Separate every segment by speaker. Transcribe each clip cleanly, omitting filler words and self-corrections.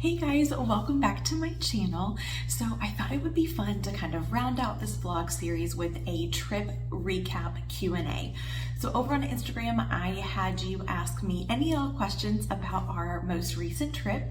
Speaker 1: Hey guys, welcome back to my channel. So I thought it would be fun to kind of round out this vlog series with a trip recap Q&A. So over on Instagram, I had you ask me any questions about our most recent trip.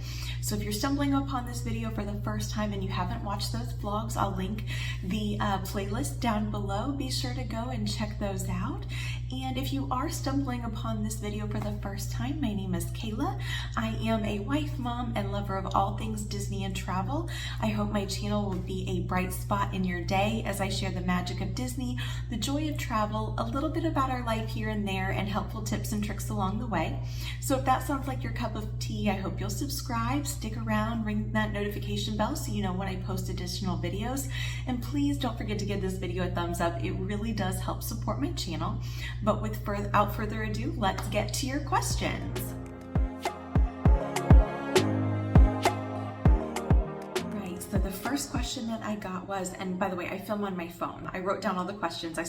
Speaker 1: So if you're stumbling upon this video for the first time and you haven't watched those vlogs, I'll link the playlist down below. Be sure to go and check those out. And if you are stumbling upon this video for the first time, my name is Kayla. I am a wife, mom, and lover of all things Disney and travel. I hope my channel will be a bright spot in your day as I share the magic of Disney, the joy of travel, a little bit about our life here and there, and helpful tips and tricks along the way. So if that sounds like your cup of tea, I hope you'll subscribe, stick around, ring that notification bell so you know when I post additional videos. And please don't forget to give this video a thumbs up. It really does help support my channel. But without further ado, let's get to your questions. So the first question that I got was, and by the way, I film on my phone. I wrote down all the questions. I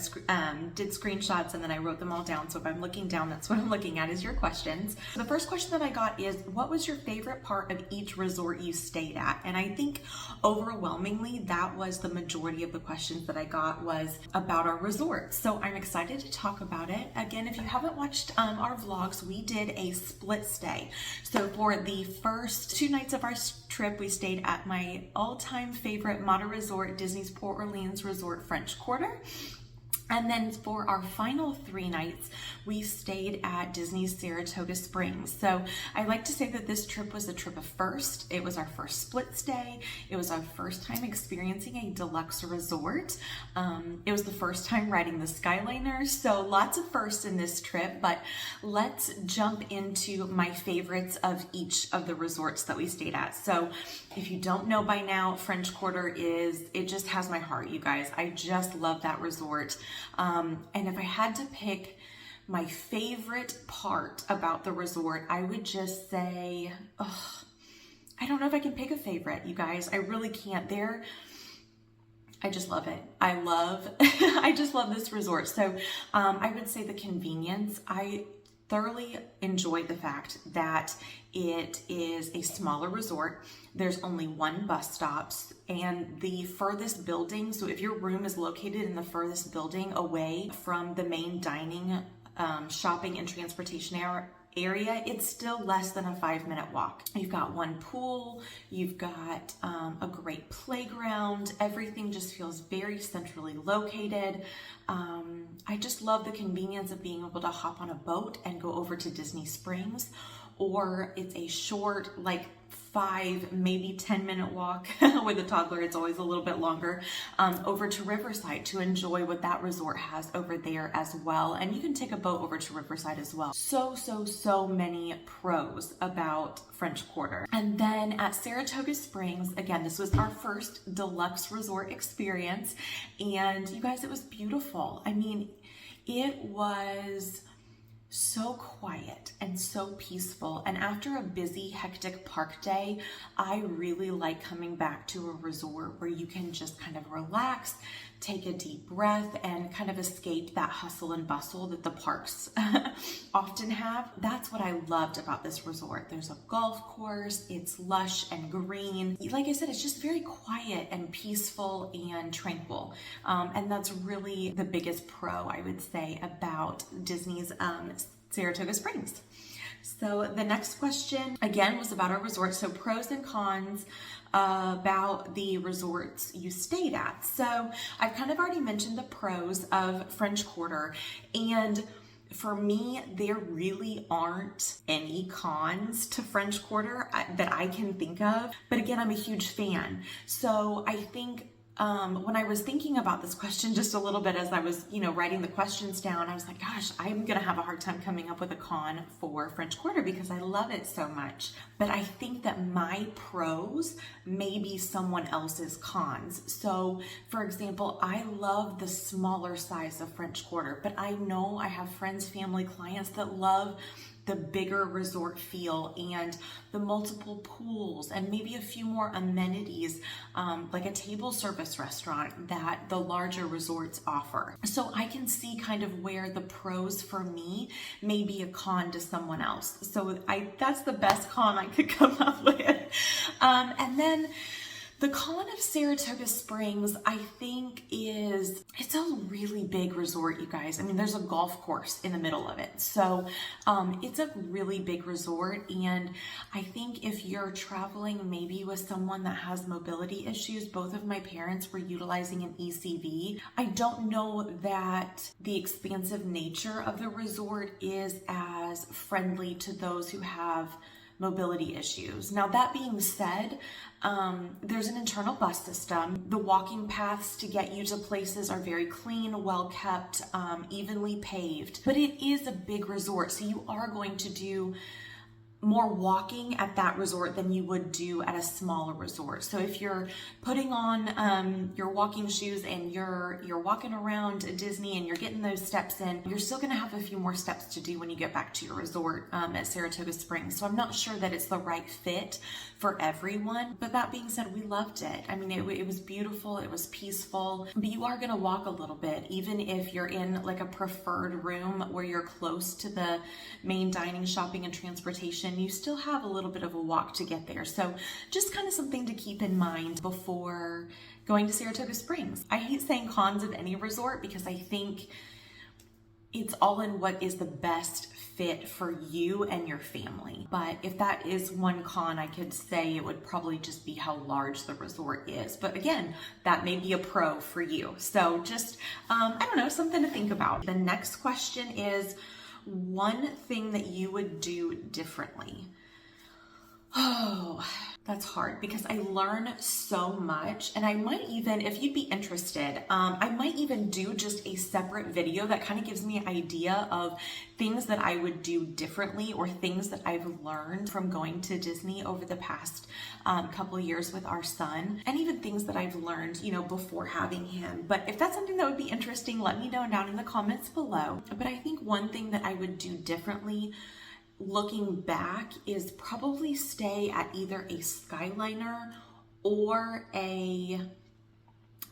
Speaker 1: did screenshots and then I wrote them all down. So if I'm looking down, that's what I'm looking at is your questions. The first question that I got is, what was your favorite part of each resort you stayed at? And I think overwhelmingly that was the majority of the questions that I got was about our resorts. So I'm excited to talk about it. Again, if you haven't watched our vlogs, we did a split stay. So for the first 2 nights of our trip, we stayed at my all-time favorite Mata Resort, Disney's Port Orleans Resort French Quarter. And then for our final 3 nights, we stayed at Disney's Saratoga Springs. So I like to say that this trip was a trip of first. It was our first split stay. It was our first time experiencing a deluxe resort. It was the first time riding the Skyliner. So lots of firsts in this trip, but let's jump into my favorites of each of the resorts that we stayed at. So if you don't know by now, French Quarter it just has my heart, you guys. I just love that resort. And if I had to pick my favorite part about the resort, I would just say, I don't know if I can pick a favorite, you guys. I really can't. I just love it. I just love this resort. So I would say the convenience. I thoroughly enjoyed the fact that it is a smaller resort. There's only 1 bus stop, and the furthest building, so if your room is located in the furthest building away from the main dining, shopping, and transportation area, it's still less than a 5-minute walk. You've got 1 pool, you've got a great playground, everything just feels very centrally located. I just love the convenience of being able to hop on a boat and go over to Disney Springs, or it's a short, like 5, maybe 10-minute walk. With a toddler, it's always a little bit longer, over to Riverside to enjoy what that resort has over there as well. And you can take a boat over to Riverside as well. So many pros about French Quarter. And then at Saratoga Springs, again, this was our first deluxe resort experience. And you guys, it was beautiful. I mean, it was so quiet and so peaceful. And after a busy, hectic park day, I really like coming back to a resort where you can just kind of relax, take a deep breath, and kind of escape that hustle and bustle that the parks often have. That's what I loved about this resort. There's a golf course, it's lush and green. Like I said, it's just very quiet and peaceful and tranquil. And that's really the biggest pro, I would say, about Disney's Saratoga Springs. So the next question, again, was about our resort. So pros and cons about the resorts you stayed at. So I've kind of already mentioned the pros of French Quarter, and for me, there really aren't any cons to French Quarter that I can think of. But again, I'm a huge fan. So I think when I was thinking about this question just a little bit as I was, writing the questions down, I was like, gosh, I'm going to have a hard time coming up with a con for French Quarter because I love it so much. But I think that my pros may be someone else's cons. So, for example, I love the smaller size of French Quarter, but I know I have friends, family, clients that love the bigger resort feel and the multiple pools and maybe a few more amenities, like a table service restaurant that the larger resorts offer. So I can see kind of where the pros for me may be a con to someone else. So that's the best con I could come up with. And then the con of Saratoga Springs, I think, is it's a really big resort, you guys. I mean, there's a golf course in the middle of it. So it's a really big resort. And I think if you're traveling maybe with someone that has mobility issues, both of my parents were utilizing an ECV. I don't know that the expansive nature of the resort is as friendly to those who have mobility issues. Now, that being said, there's an internal bus system. The walking paths to get you to places are very clean, well kept, evenly paved. But it is a big resort, so you are going to do more walking at that resort than you would do at a smaller resort. So if you're putting on your walking shoes and you're walking around Disney and you're getting those steps in, you're still going to have a few more steps to do when you get back to your resort at Saratoga Springs. So I'm not sure that it's the right fit for everyone. But that being said, we loved it. I mean, it was beautiful. It was peaceful. But you are going to walk a little bit, even if you're in like a preferred room where you're close to the main dining, shopping, and transportation. You still have a little bit of a walk to get there. So just kind of something to keep in mind before going to Saratoga Springs. I hate saying cons of any resort because I think it's all in what is the best fit for you and your family. But if that is one con, I could say it would probably just be how large the resort is. But again, that may be a pro for you. So just, I don't know, something to think about. The next question is, one thing that you would do differently. Oh, that's hard because I learn so much, and I might even, if you'd be interested, I might even do just a separate video that kind of gives me an idea of things that I would do differently or things that I've learned from going to Disney over the past couple of years with our son, and even things that I've learned, before having him. But if that's something that would be interesting, let me know down in the comments below. But I think one thing that I would do differently looking back is probably stay at either a Skyliner or a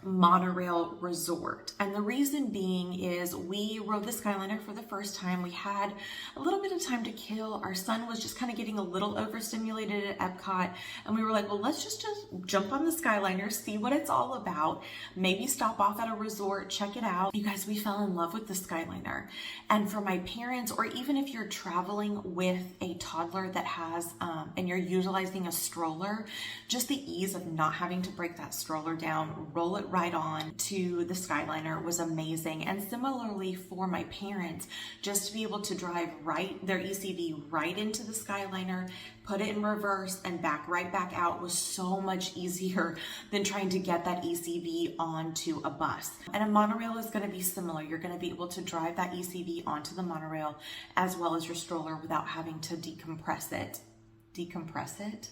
Speaker 1: monorail resort. And the reason being is we rode the Skyliner for the first time. We had a little bit of time to kill. Our son was just kind of getting a little overstimulated at Epcot, and we were like, well, let's just jump on the Skyliner, see what it's all about, maybe stop off at a resort, check it out. You guys, we fell in love with the Skyliner. And for my parents, or even if you're traveling with a toddler that has and you're utilizing a stroller, just the ease of not having to break that stroller down, roll it right on to the Skyliner was amazing. And similarly for my parents, just to be able to drive their ECV right into the Skyliner, put it in reverse and back right back out was so much easier than trying to get that ECV onto a bus. And a monorail is going to be similar. You're going to be able to drive that ECV onto the monorail as well as your stroller without having to decompress it. Decompress it?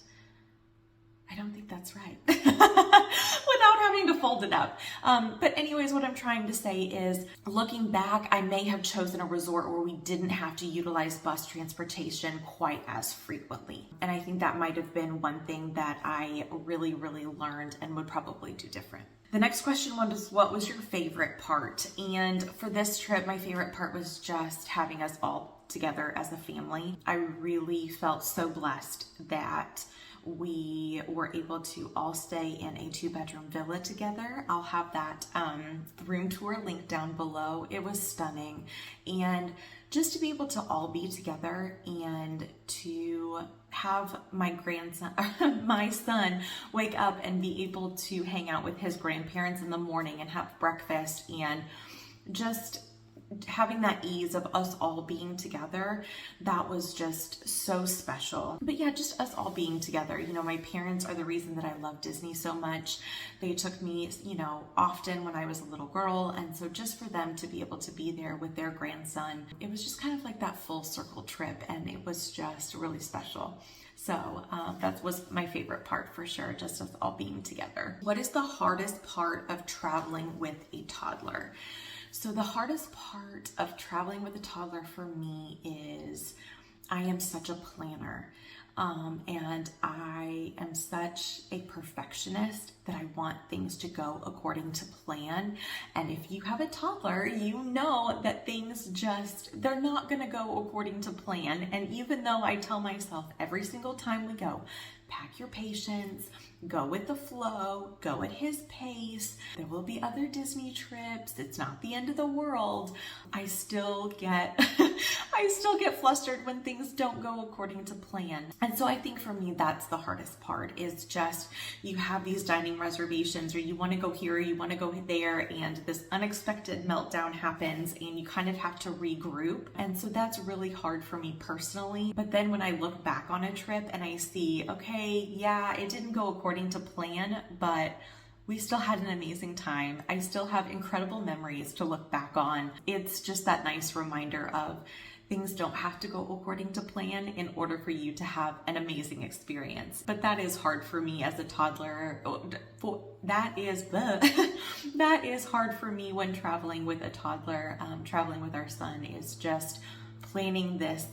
Speaker 1: I don't think that's right. Without having to fold it up. But anyways, what I'm trying to say is, looking back, I may have chosen a resort where we didn't have to utilize bus transportation quite as frequently. And I think that might have been one thing that I really, really learned and would probably do different. The next question was, what was your favorite part? And for this trip, my favorite part was just having us all together as a family. I really felt so blessed that we were able to all stay in a 2-bedroom villa together. I'll have that room tour link down below. It was stunning. And just to be able to all be together and to have my grandson, my son, wake up and be able to hang out with his grandparents in the morning and have breakfast, and just having that ease of us all being together, that was just so special. But yeah, just us all being together. My parents are the reason that I love Disney so much. They took me, often when I was a little girl. And so just for them to be able to be there with their grandson, it was just kind of like that full circle trip. And it was just really special. So that was my favorite part for sure, just us all being together. What is the hardest part of traveling with a toddler? So the hardest part of traveling with a toddler for me is I am such a planner. And I am such a perfectionist that I want things to go according to plan. And if you have a toddler, you know that things they're not gonna go according to plan. And even though I tell myself every single time we go, pack your patience, go with the flow, go at his pace, there will be other Disney trips, it's not the end of the world, I still get flustered when things don't go according to plan. And so I think for me, that's the hardest part, is just you have these dining reservations, or you want to go here, or you want to go there, and this unexpected meltdown happens and you kind of have to regroup. And so that's really hard for me personally. But then when I look back on a trip and I see, okay, yeah, it didn't go according to plan, but we still had an amazing time. I still have incredible memories to look back on. It's just that nice reminder of things don't have to go according to plan in order for you to have an amazing experience. But that is hard for me as a toddler. That is hard for me when traveling with a toddler. Traveling with our son is just planning this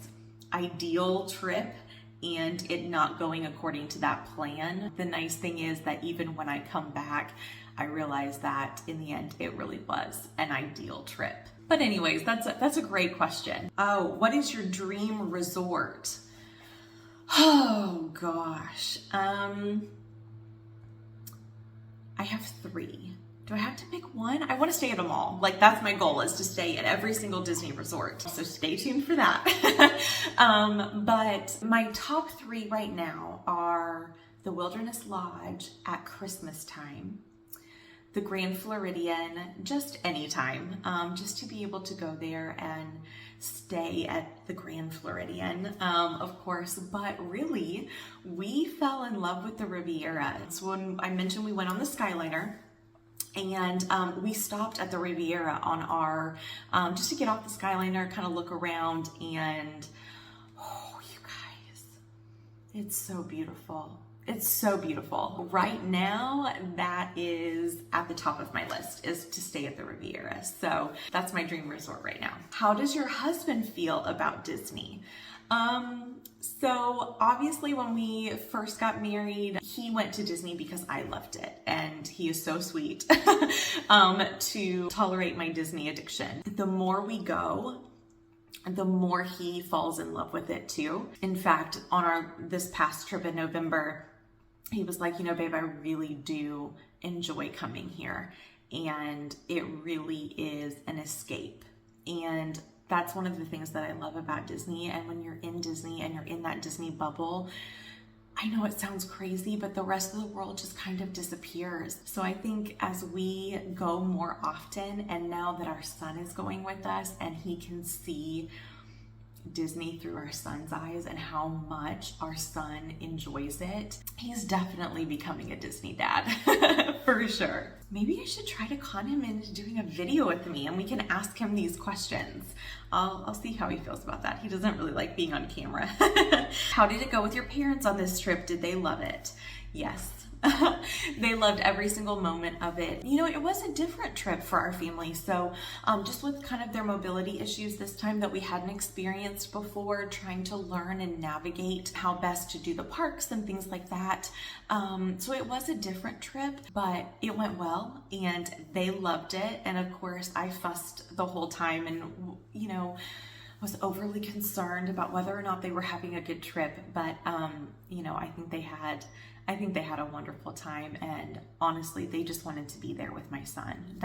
Speaker 1: ideal trip and it not going according to that plan. The nice thing is that even when I come back, I realize that in the end, it really was an ideal trip. But anyways, that's a great question. Oh, what is your dream resort? Oh gosh. I have 3. Do I have to pick one? I want to stay at them all. Like, that's my goal, is to stay at every single Disney resort. So stay tuned for that. But my top 3 right now are the Wilderness Lodge at Christmas time, the Grand Floridian, just anytime, just to be able to go there and stay at the Grand Floridian, of course. But really, we fell in love with the Riviera. So when I mentioned we went on the Skyliner, and we stopped at the Riviera on our, just to get off the Skyliner, kind of look around, and oh, you guys, it's so beautiful. It's so beautiful. Right now, that is at the top of my list, is to stay at the Riviera. So that's my dream resort right now. How does your husband feel about Disney? So obviously when we first got married, he went to Disney because I loved it, and he is so sweet to tolerate my Disney addiction. The more we go, the more he falls in love with it too. In fact, on this past trip in November, he was like, you know, babe, I really do enjoy coming here, and it really is an escape. And that's one of the things that I love about Disney. And when you're in Disney and you're in that Disney bubble, I know it sounds crazy, but the rest of the world just kind of disappears. So I think as we go more often, and now that our son is going with us and he can see Disney through our son's eyes and how much our son enjoys it, he's definitely becoming a Disney dad for sure. Maybe I should try to con him into doing a video with me and we can ask him these questions. I'll see how he feels about that. He doesn't really like being on camera. How did it go with your parents on this trip? Did they love it? Yes. They loved every single moment of it. You know, it was a different trip for our family. So just with kind of their mobility issues this time that we hadn't experienced before, trying to learn and navigate how best to do the parks and things like that. So it was a different trip, but it went well and they loved it. And of course I fussed the whole time and, you know, was overly concerned about whether or not they were having a good trip. But, you know, I think they had a wonderful time, and honestly, they just wanted to be there with my son.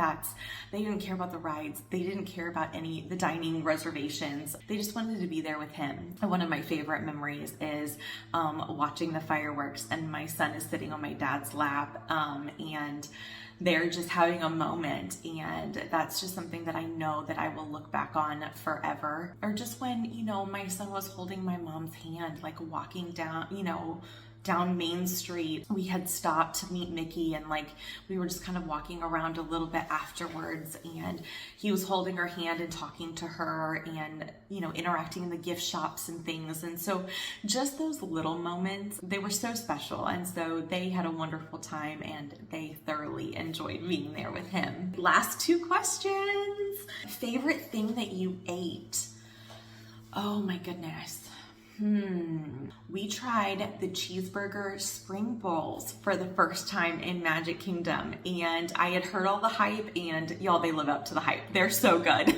Speaker 1: They didn't care about the rides. They didn't care about the dining reservations. They just wanted to be there with him. And one of my favorite memories is watching the fireworks, and my son is sitting on my dad's lap, and they're just having a moment. And that's just something that I know that I will look back on forever. Or just when, you know, my son was holding my mom's hand, like walking down, you know, down Main Street. We had stopped to meet Mickey, and like we were just kind of walking around a little bit afterwards, and he was holding her hand and talking to her and, you know, interacting in the gift shops and things. And so just those little moments, they were so special. And so they had a wonderful time and they thoroughly enjoyed being there with him. Last 2 questions. Favorite thing that you ate? Oh my goodness. We tried the cheeseburger spring bowls for the first time in Magic Kingdom, and I had heard all the hype, and y'all, they live up to the hype. They're so good.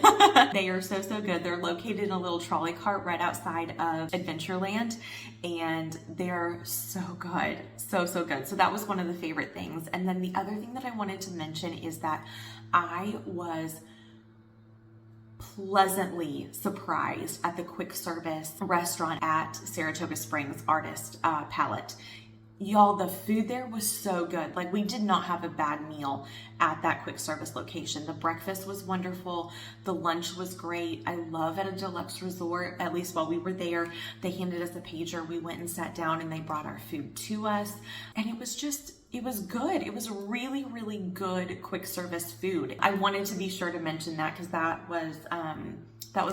Speaker 1: They are so, so good. They're located in a little trolley cart right outside of Adventureland, and they're so good. So, so good. So that was one of the favorite things. And then the other thing that I wanted to mention is that I was pleasantly surprised at the quick service restaurant at Saratoga Springs Artist Palette. Y'all, the food there was so good. Like, we did not have a bad meal at that quick service location. The breakfast was wonderful. The lunch was great. I love at a deluxe resort, at least while we were there, they handed us a pager. We went and sat down and they brought our food to us. And it was good. It was really, really good quick service food. I wanted to be sure to mention that because that was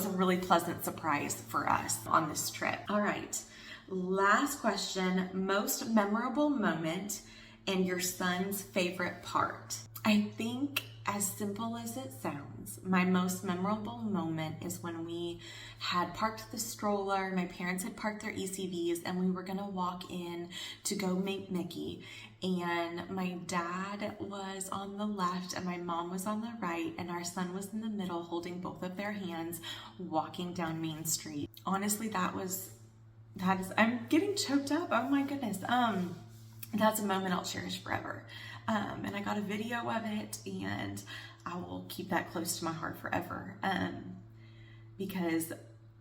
Speaker 1: a really pleasant surprise for us on this trip. All right. Last question, most memorable moment and your son's favorite part. I think, as simple as it sounds, my most memorable moment is when we had parked the stroller, my parents had parked their ECVs, and we were gonna walk in to go meet Mickey. And my dad was on the left and my mom was on the right, and our son was in the middle holding both of their hands, walking down Main Street. Honestly, I'm getting choked up. Oh my goodness. That's a moment I'll cherish forever. And I got a video of it, and I will keep that close to my heart forever. Because,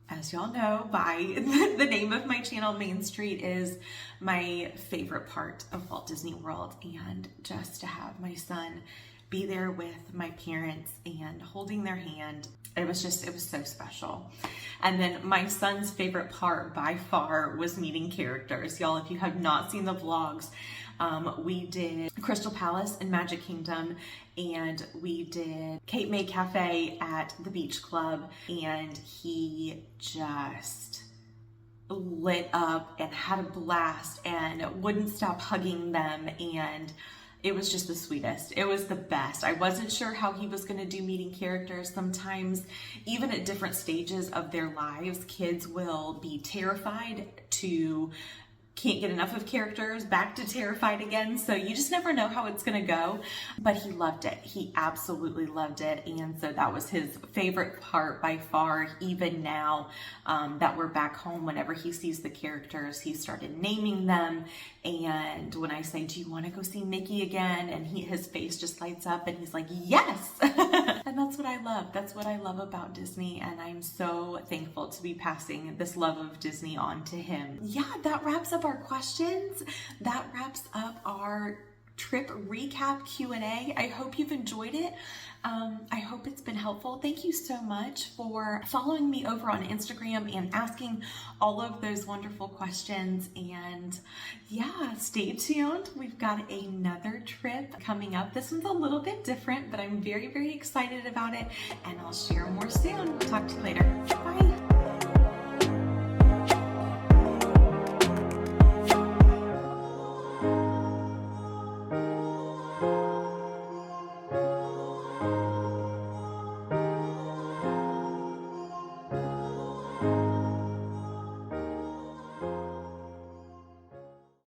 Speaker 1: as y'all know, by the name of my channel, Main Street is my favorite part of Walt Disney World. And just to have my son be there with my parents and holding their hand, it was so special. And then my son's favorite part by far was meeting characters. Y'all, if you have not seen the vlogs, we did Crystal Palace in Magic Kingdom, and we did Cape May Cafe at the Beach Club, and he just lit up and had a blast and wouldn't stop hugging them, and it was just the sweetest. It was the best. I wasn't sure how he was going to do meeting characters. Sometimes, even at different stages of their lives, kids will be terrified to can't get enough of characters, back to terrified again. So you just never know how it's going to go. But he loved it. He absolutely loved it. And so that was his favorite part by far. Even now that we're back home, whenever he sees the characters, he started naming them. And when I say, do you want to go see Mickey again? And his face just lights up and he's like, yes. And that's what I love. That's what I love about Disney. And I'm so thankful to be passing this love of Disney on to him. Yeah, that wraps up our questions. That wraps up our trip recap Q&A. I hope you've enjoyed it. I hope it's been helpful. Thank you so much for following me over on Instagram and asking all of those wonderful questions. And yeah, stay tuned. We've got another trip coming up. This one's a little bit different, but I'm very, very excited about it, and I'll share more soon. Talk to you later.